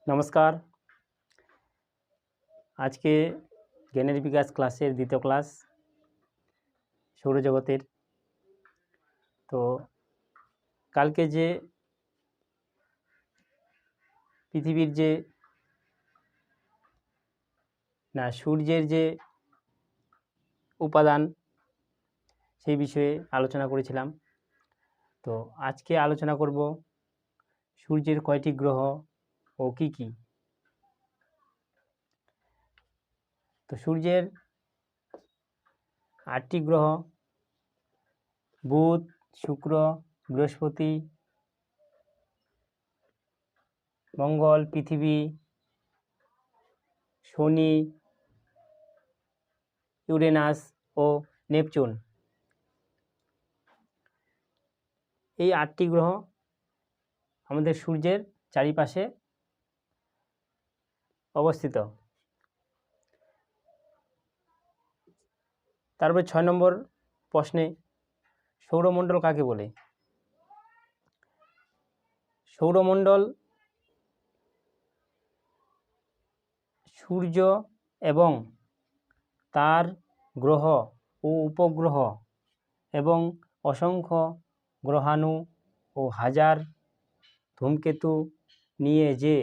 নমস্কার। আজকে জ্ঞানের বিকাশ ক্লাসের দ্বিতীয় ক্লাস সৌরজগতের। তো কালকে যে পৃথিবীর যে সূর্যের যে উপাদান সেই বিষয়ে আলোচনা করেছিলাম। তো আজকে আলোচনা করব সূর্যের কয়টি গ্রহ ও কি কি। তো সূর্যের 8টি গ্রহ: বুধ, শুক্র, বৃহস্পতি, মঙ্গল, পৃথিবী, শনি, ইউরেনাস ও নেপচুন। এই 8টি গ্রহ আমাদের সূর্যের চারিপাশে অবস্থিত। তারপরে 6 নম্বর প্রশ্নে সৌরমণ্ডল কাকে বলে? সৌরমণ্ডল সূর্য এবং তার গ্রহ ও উপগ্রহ এবং অসংখ্য গ্রহাণু ও হাজার ধূমকেতু নিয়ে যে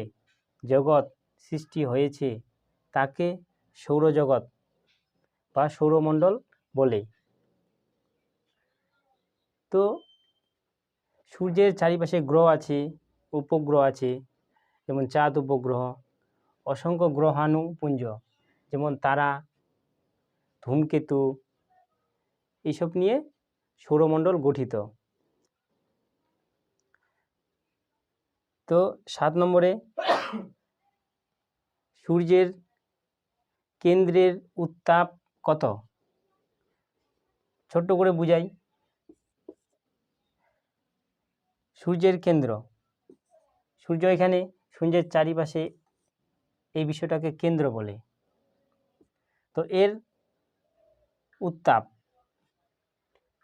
জগৎ সৃষ্টি হয়েছে তাকে সৌরজগৎ বা সৌরমণ্ডল বলে। তো সূর্যের চারিপাশে গ্রহ আছে, উপগ্রহ আছে, যেমন চাঁদ উপগ্রহ, অসংখ্য গ্রহাণুপুঞ্জ যেমন তারা, ধূমকেতু, এইসব নিয়ে সৌরমণ্ডল গঠিত। তো 7 নম্বরে সূর্যের কেন্দ্রের উত্তাপ কত? ছোট্ট করে বুঝাই। সূর্যের কেন্দ্র, সূর্য এখানে, সূর্যের চারিপাশে, এই বিষয়টাকে কেন্দ্র বলে। তো এর উত্তাপ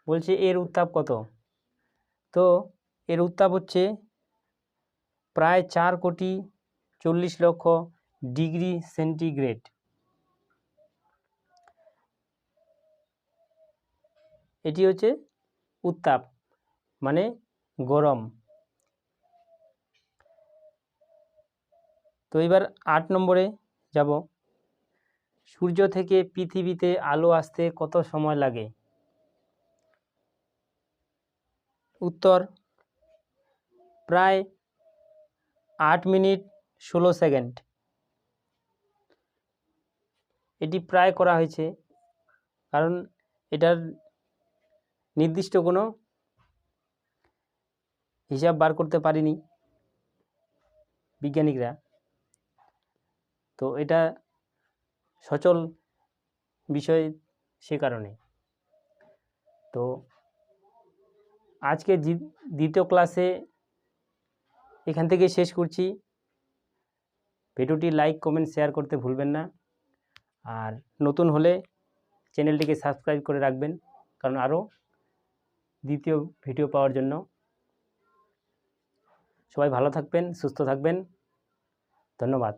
বলছে, এর উত্তাপ কত? তো এর উত্তাপ হচ্ছে প্রায় 4,40,00,000 ডিগ্রি সেন্টিগ্রেড। এটি হচ্ছে উত্তাপ, মানে গরম। তো এবার 8 নম্বরে যাব। সূর্য থেকে পৃথিবীতে আলো আসতে কত সময় লাগে? উত্তর প্রায় 8 মিনিট 16 সেকেন্ড। এটি প্রায় করা হয়েছে, কারণ এটার নির্দিষ্ট কোনো হিসাব বার করতে পারিনি বিজ্ঞানীরা। তো এটা সচল বিষয়, সে কারণে। তো আজকে দ্বিতীয় ক্লাসে এখান থেকে শেষ করছি। ভিডিওটি লাইক, কমেন্ট, শেয়ার করতে ভুলবেন না। আর নতুন হলে চ্যানেলটিকে সাবস্ক্রাইব করে রাখবেন, কারণ আরও দ্বিতীয় ভিডিও পাওয়ার জন্য। সবাই ভালো থাকবেন, সুস্থ থাকবেন। ধন্যবাদ।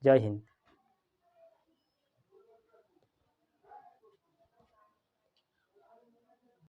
জয় হিন্দ।